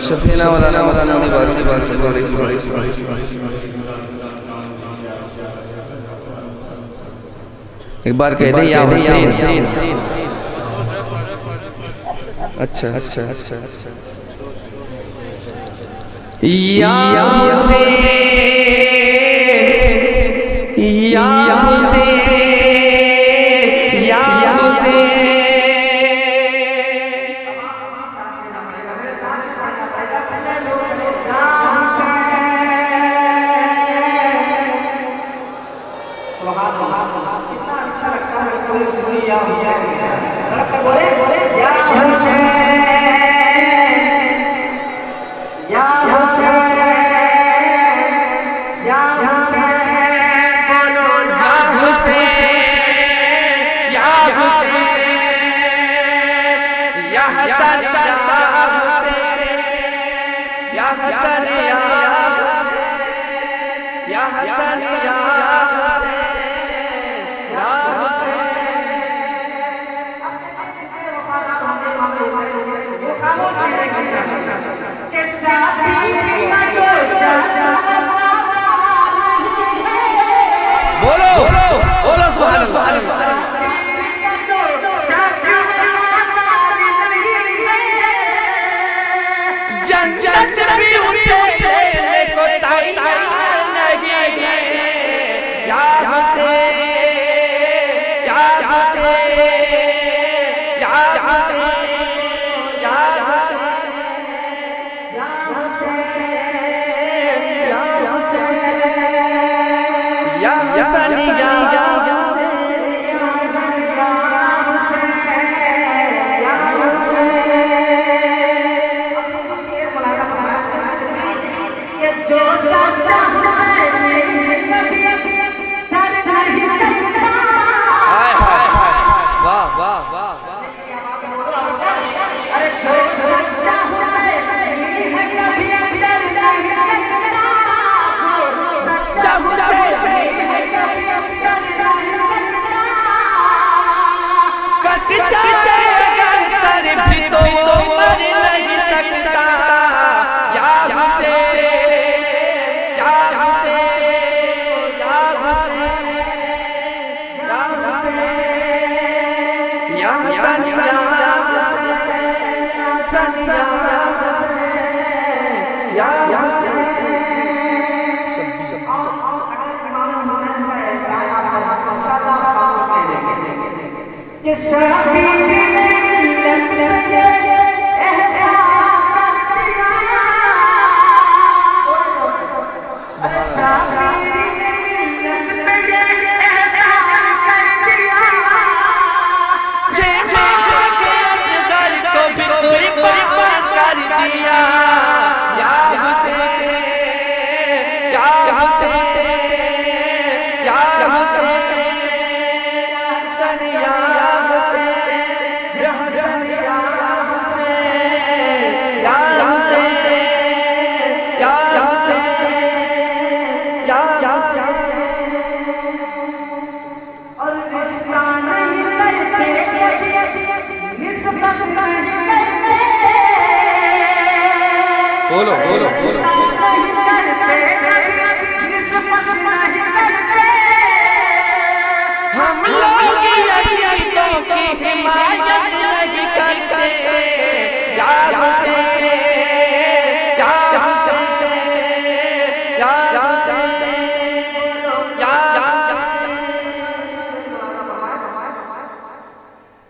शफीना मौलाना मौलाना एक बार कह दे या हुसैन। अच्छा अच्छा अच्छा अच्छा या हुसैन या हुसैन या हुसैन। कितना अच्छा लगता है कोई सुनी या हुसैन लड़का बोले या हुसैन या हुसैन या हुसैन बोलो या हुसैन या हुसैन या हसन या हुसैन या हसन या बोलो बोलो सुभान अल्लाह। जन्नत भी उठने को तैयार नहीं है या हुसैन या हुसैन या हुसैन या बोलो बोलो बोलो हम लोग अतीतों की हिमायत नहीं करते या हुसैन या हुसैन या हुसैन या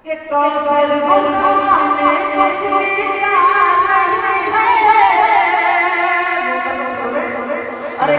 ये काफिर मुसलमाने अरे